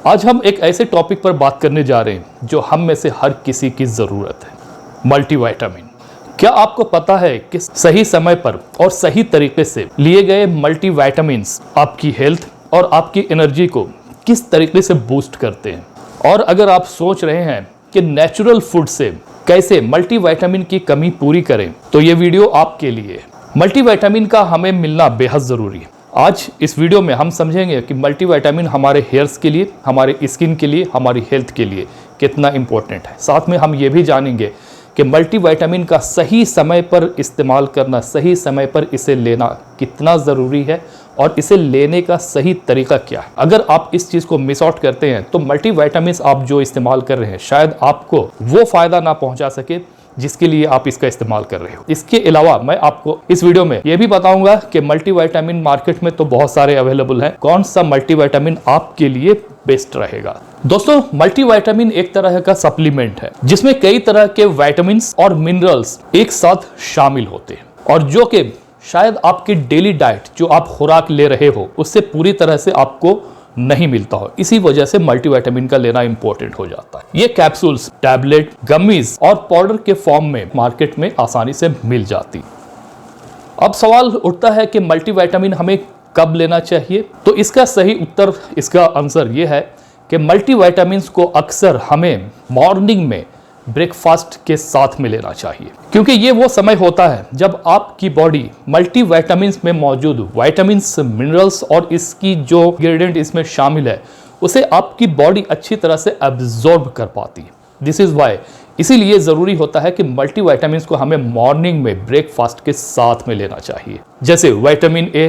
आज हम एक ऐसे टॉपिक पर बात करने जा रहे हैं जो हम में से हर किसी की ज़रूरत है, मल्टीविटामिन। क्या आपको पता है कि सही समय पर और सही तरीके से लिए गए मल्टीविटामिन्स आपकी हेल्थ और आपकी एनर्जी को किस तरीके से बूस्ट करते हैं? और अगर आप सोच रहे हैं कि नेचुरल फूड से कैसे मल्टीविटामिन की कमी पूरी करें, तो ये वीडियो आपके लिए है। मल्टीविटामिन का हमें मिलना बेहद ज़रूरी है। आज इस वीडियो में हम समझेंगे कि मल्टीविटामिन हमारे हेयर्स के लिए, हमारे स्किन के लिए, हमारी हेल्थ के लिए कितना इम्पोर्टेंट है। साथ में हम ये भी जानेंगे कि मल्टीविटामिन का सही समय पर इस्तेमाल करना, सही समय पर इसे लेना कितना ज़रूरी है और इसे लेने का सही तरीका क्या है। अगर आप इस चीज़ को मिस आउट करते हैं तो मल्टीविटामिन आप जो इस्तेमाल कर रहे हैं शायद आपको वो फ़ायदा ना पहुंचा सके जिसके लिए आप इसका इस्तेमाल कर रहे हो। इसके अलावा मैं आपको इस वीडियो में ये भी बताऊंगा कि मल्टीविटामिन मार्केट में तो बहुत सारे अवेलेबल हैं, कौन सा मल्टीविटामिन आपके लिए बेस्ट रहेगा। दोस्तों, मल्टीविटामिन एक तरह का सप्लीमेंट है जिसमें कई तरह के विटामिन्स और मिनरल्स एक साथ शामिल होते हैं और जो कि शायद आपके डेली डाइट जो आप खुराक ले रहे हो उससे पूरी तरह से आपको नहीं मिलता हो। इसी वजह से मल्टीविटामिन का लेना इंपॉर्टेंट हो जाता है। ये कैप्सूल्स, टैबलेट, गमीज और पाउडर के फॉर्म में मार्केट में आसानी से मिल जाती। अब सवाल उठता है कि मल्टीविटामिन हमें कब लेना चाहिए? तो इसका सही उत्तर, इसका आंसर ये है कि मल्टीविटामिन को अक्सर हमें मॉर्निंग में ब्रेकफास्ट के साथ में लेना चाहिए, क्योंकि ये वो समय होता है जब आपकी बॉडी मल्टीविटामिन्स में मौजूद विटामिन्स, मिनरल्स और इसकी जो इंग्रेडिएंट इसमें शामिल है उसे आपकी बॉडी अच्छी तरह से एब्जॉर्ब कर पाती है। दिस इज वाई, इसीलिए ज़रूरी होता है कि मल्टीविटामिन्स को हमें मॉर्निंग में ब्रेकफास्ट के साथ में लेना चाहिए। जैसे vitamin A,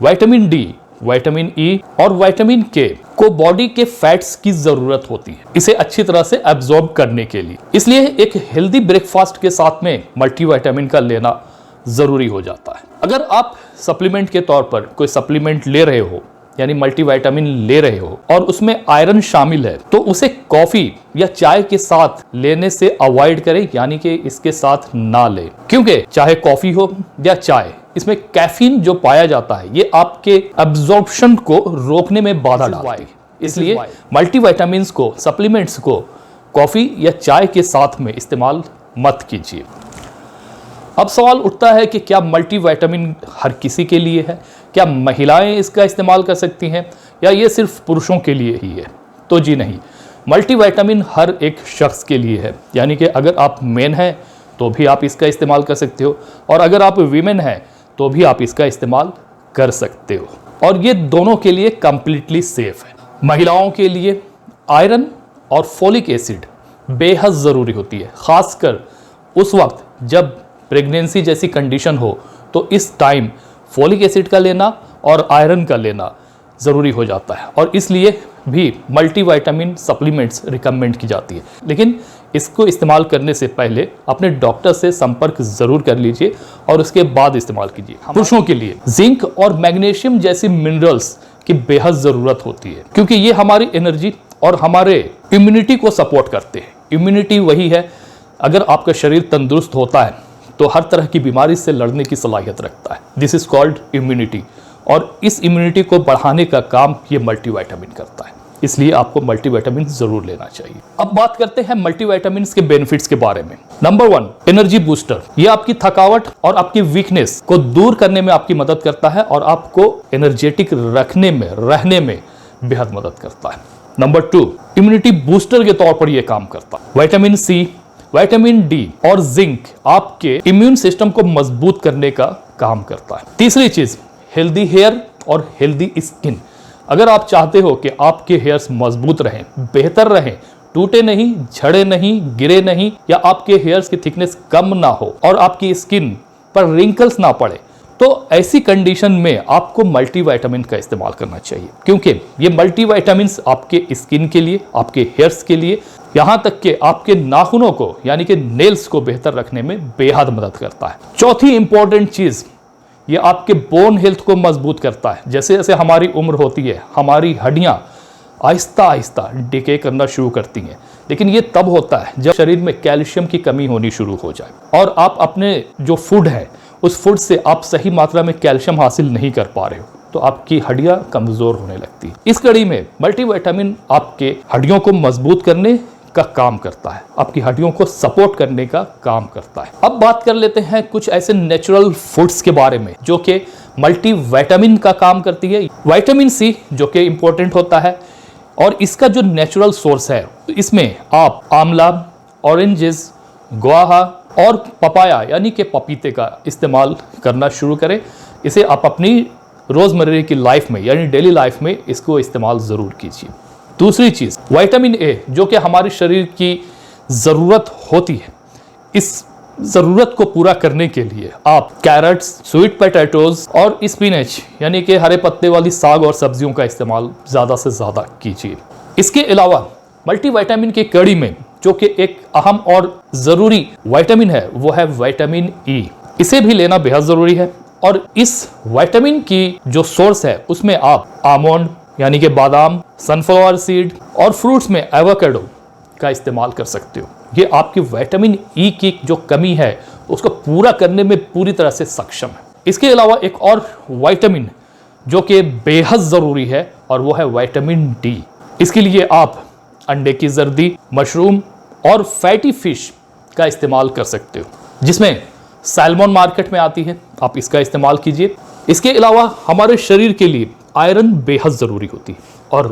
vitamin D, vitamin E और विटामिन के को बॉडी के फैट्स की जरूरत होती है इसे अच्छी तरह से एब्जॉर्ब करने के लिए। इसलिए एक हेल्दी ब्रेकफास्ट के साथ में मल्टीविटामिन का लेना जरूरी हो जाता है। अगर आप सप्लीमेंट के तौर पर कोई सप्लीमेंट ले रहे हो, यानी मल्टीविटामिन ले रहे हो और उसमें आयरन शामिल है, तो उसे कॉफी या चाय के साथ लेने से अवॉइड करें, यानी कि इसके साथ ना लें, क्योंकि चाहे कॉफी हो या चाय, इसमें कैफीन जो पाया जाता है ये आपके एब्जॉर्प्शन को रोकने में बाधा डालती है। इसलिए मल्टीविटामिन को, सप्लीमेंट्स को कॉफी या चाय के साथ में इस्तेमाल मत कीजिए। अब सवाल उठता है कि क्या मल्टीविटामिन हर किसी के लिए है? क्या महिलाएं इसका इस्तेमाल कर सकती हैं या ये सिर्फ पुरुषों के लिए ही है? तो जी नहीं, मल्टीविटामिन हर एक शख्स के लिए है, यानी कि अगर आप मेन हैं तो भी आप इसका इस्तेमाल कर सकते हो और अगर आप वीमेन हैं तो भी आप इसका इस्तेमाल कर सकते हो और ये दोनों के लिए कंप्लीटली सेफ है। महिलाओं के लिए आयरन और फोलिक एसिड बेहद ज़रूरी होती है, खासकर उस वक्त जब प्रेगनेंसी जैसी कंडीशन हो, तो इस टाइम फोलिक एसिड का लेना और आयरन का लेना ज़रूरी हो जाता है और इसलिए भी मल्टीविटामिन सप्लीमेंट्स रिकमेंड की जाती है। लेकिन इसको इस्तेमाल करने से पहले अपने डॉक्टर से संपर्क ज़रूर कर लीजिए और उसके बाद इस्तेमाल कीजिए। पुरुषों के लिए जिंक और मैग्नीशियम जैसी मिनरल्स की बेहद ज़रूरत होती है, क्योंकि ये हमारी एनर्जी और हमारे इम्यूनिटी को सपोर्ट करते हैं। इम्यूनिटी वही है, अगर आपका शरीर तंदुरुस्त होता है तो हर तरह की बीमारी से लड़ने की सलाहियत रखता है। दिस इज कॉल्ड इम्यूनिटी और इस इम्यूनिटी को बढ़ाने का काम ये मल्टीविटामिन करता है, इसलिए आपको मल्टीविटामिन जरूर लेना चाहिए। अब बात करते हैं मल्टीविटामिन के बेनिफिट्स के बारे में। Number 1, energy booster. ये आपकी थकावट और आपकी वीकनेस को दूर करने में आपकी मदद करता है और आपको एनर्जेटिक रखने में, रहने में बेहद मदद करता है। नंबर 2, इम्यूनिटी बूस्टर के तौर पर यह काम करता है। विटामिन सी, विटामिन डी और जिंक आपके इम्यून सिस्टम को मजबूत करने का काम करता है। तीसरी चीज, हेल्दी हेयर और हेल्दी स्किन। अगर आप चाहते हो कि आपके हेयर्स मजबूत रहें, बेहतर रहें, टूटे नहीं, झड़े नहीं, गिरे नहीं या आपके हेयर्स की थिकनेस कम ना हो और आपकी स्किन पर रिंकल्स ना पड़े, तो ऐसी कंडीशन में आपको मल्टीविटामिन का इस्तेमाल करना चाहिए, क्योंकि ये मल्टीविटामिन आपके स्किन के लिए, आपके हेयर्स के लिए, यहाँ तक कि आपके नाखूनों को यानी कि नेल्स को बेहतर रखने में बेहद मदद करता है। चौथी इंपॉर्टेंट चीज, ये आपके बोन हेल्थ को मजबूत करता है। जैसे जैसे हमारी उम्र होती है, हमारी हड्डियां आहिस्ता आहिस्ता डिके करना शुरू करती हैं, लेकिन ये तब होता है जब शरीर में कैल्शियम की कमी होनी शुरू हो जाए और आप अपने जो फूड है उस फूड से आप सही मात्रा में कैल्शियम हासिल नहीं कर पा रहे हो। तो आपकी हड्डियां कमजोर होने लगती है। इस कड़ी में मल्टीविटामिन आपके हड्डियों को मजबूत करने का काम करता है, आपकी हड्डियों को सपोर्ट करने का काम करता है। अब बात कर लेते हैं कुछ ऐसे नेचुरल फूड्स के बारे में जो कि मल्टीविटामिन का काम करती है। विटामिन सी जो कि इंपॉर्टेंट होता है और इसका जो नेचुरल सोर्स है, इसमें आप आंवला, ऑरेंजेस, गुआवा और पपाया यानी कि पपीते का इस्तेमाल करना शुरू करें। इसे आप अपनी रोजमर्रा की लाइफ में यानी डेली लाइफ में इसको इस्तेमाल जरूर कीजिए। दूसरी चीज विटामिन ए जो कि हमारे शरीर की जरूरत होती है, इस जरूरत को पूरा करने के लिए आप कैरेट्स, स्वीट पोटैटोज और स्पिनच यानी कि हरे पत्ते वाली साग और सब्जियों का इस्तेमाल ज्यादा से ज्यादा कीजिए। इसके अलावा मल्टीविटामिन की कड़ी में जो कि एक अहम और जरूरी विटामिन है वो है विटामिन ई। इसे भी लेना बेहद जरूरी है और इस विटामिन की जो सोर्स है उसमें आप आमंड यानी कि बादाम, सनफ्लावर सीड और फ्रूट्स में एवोकाडो का इस्तेमाल कर सकते हो। ये आपकी विटामिन ई की जो कमी है उसको पूरा करने में पूरी तरह से सक्षम है। इसके अलावा एक और विटामिन जो कि बेहद ज़रूरी है और वो है विटामिन डी। इसके लिए आप अंडे की जर्दी, मशरूम और फैटी फिश का इस्तेमाल कर सकते हो, जिसमें सैल्मन मार्केट में आती है, आप इसका इस्तेमाल कीजिए। इसके अलावा हमारे शरीर के लिए आयरन बेहद ज़रूरी होती है और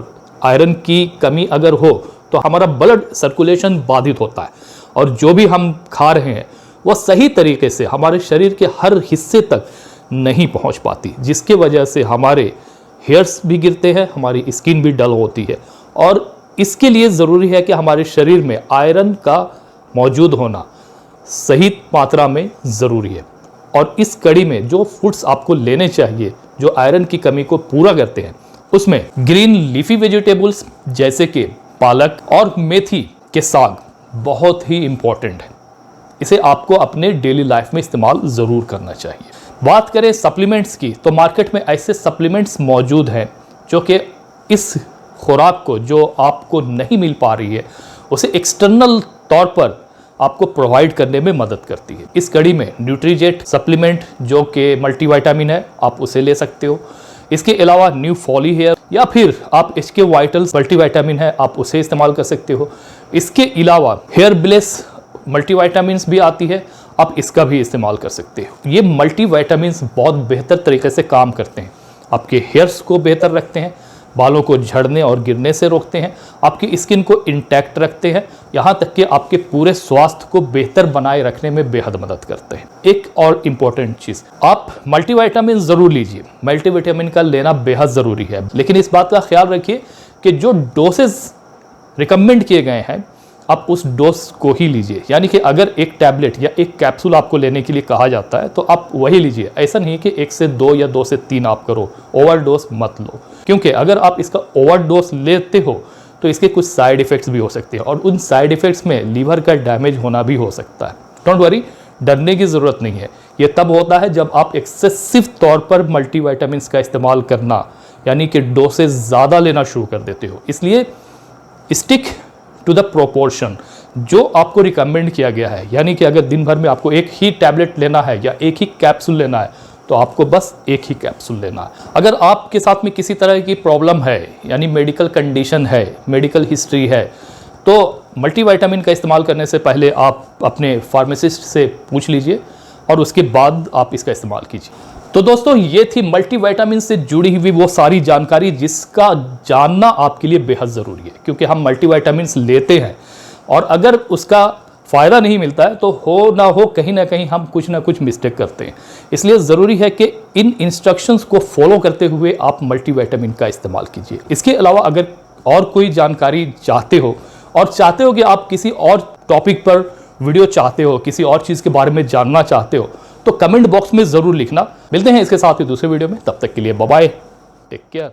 आयरन की कमी अगर हो तो हमारा ब्लड सर्कुलेशन बाधित होता है और जो भी हम खा रहे हैं वो सही तरीके से हमारे शरीर के हर हिस्से तक नहीं पहुंच पाती, जिसके वजह से हमारे हेयर्स भी गिरते हैं, हमारी स्किन भी डल होती है। और इसके लिए ज़रूरी है कि हमारे शरीर में आयरन का मौजूद होना सही मात्रा में ज़रूरी है। और इस कड़ी में जो फूड्स आपको लेने चाहिए जो आयरन की कमी को पूरा करते हैं, उसमें ग्रीन लीफी वेजिटेबल्स जैसे कि पालक और मेथी के साग बहुत ही इंपॉर्टेंट है। इसे आपको अपने डेली लाइफ में इस्तेमाल ज़रूर करना चाहिए। बात करें सप्लीमेंट्स की तो मार्केट में ऐसे सप्लीमेंट्स मौजूद हैं जो कि इस खुराक को जो आपको नहीं मिल पा रही है उसे एक्सटर्नल तौर पर आपको प्रोवाइड करने में मदद करती है। इस कड़ी में न्यूट्रीजेट सप्लीमेंट जो कि मल्टीविटामिन है, आप उसे ले सकते हो। इसके अलावा न्यू फॉली हेयर या फिर आप HK वाइटल्स मल्टीविटामिन है, आप उसे इस्तेमाल कर सकते हो। इसके अलावा हेयर ब्लेस मल्टीविटामिन भी आती है, आप इसका भी इस्तेमाल कर सकते हो। ये मल्टीविटामिन बहुत बेहतर तरीके से काम करते हैं, आपके हेयर्स को बेहतर रखते हैं, बालों को झड़ने और गिरने से रोकते हैं, आपकी स्किन को इंटैक्ट रखते हैं, यहाँ तक कि आपके पूरे स्वास्थ्य को बेहतर बनाए रखने में बेहद मदद करते हैं। एक और इम्पॉर्टेंट चीज़, आप मल्टीविटामिन ज़रूर लीजिए, मल्टीविटामिन का लेना बेहद ज़रूरी है, लेकिन इस बात का ख्याल रखिए कि जो डोसेज रिकमेंड किए गए हैं आप उस डोज को ही लीजिए। यानी कि अगर एक टैबलेट या एक कैप्सूल आपको लेने के लिए कहा जाता है तो आप वही लीजिए। ऐसा नहीं कि 1 से 2 या 2 से 3 आप करो, ओवरडोज मत लो, क्योंकि अगर आप इसका ओवरडोज लेते हो तो इसके कुछ साइड इफ़ेक्ट्स भी हो सकते हैं और उन साइड इफ़ेक्ट्स में लीवर का डैमेज होना भी हो सकता है। डोंट वरी, डरने की ज़रूरत नहीं है। ये तब होता है जब आप एक्सेसिव तौर पर मल्टीविटामिन का इस्तेमाल करना यानी कि डोसेज ज़्यादा लेना शुरू कर देते हो। इसलिए स्टिक टू द प्रोपोर्शन जो आपको रिकमेंड किया गया है, यानी कि अगर दिन भर में आपको एक ही टैबलेट लेना है या एक ही कैप्सूल लेना है तो आपको बस एक ही कैप्सूल लेना है। अगर आपके साथ में किसी तरह की प्रॉब्लम है यानी मेडिकल कंडीशन है, मेडिकल हिस्ट्री है, तो मल्टीविटामिन का इस्तेमाल करने से पहले आप अपने फार्मासिस्ट से पूछ लीजिए और उसके बाद आप इसका इस्तेमाल कीजिए। तो दोस्तों, ये थी मल्टीविटामिन से जुड़ी हुई वो सारी जानकारी जिसका जानना आपके लिए बेहद ज़रूरी है, क्योंकि हम मल्टीविटामिन लेते हैं और अगर उसका फ़ायदा नहीं मिलता है तो हो ना हो कहीं ना कहीं हम कुछ ना कुछ मिस्टेक करते हैं। इसलिए ज़रूरी है कि इन इंस्ट्रक्शंस को फॉलो करते हुए आप मल्टीविटामिन का इस्तेमाल कीजिए। इसके अलावा अगर और कोई जानकारी चाहते हो और चाहते हो कि आप किसी और टॉपिक पर वीडियो चाहते हो, किसी और चीज़ के बारे में जानना चाहते हो, तो कमेंट बॉक्स में ज़रूर लिखना। मिलते हैं इसके साथ ही दूसरे वीडियो में, तब तक के लिए बाय बाय, टेक केयर।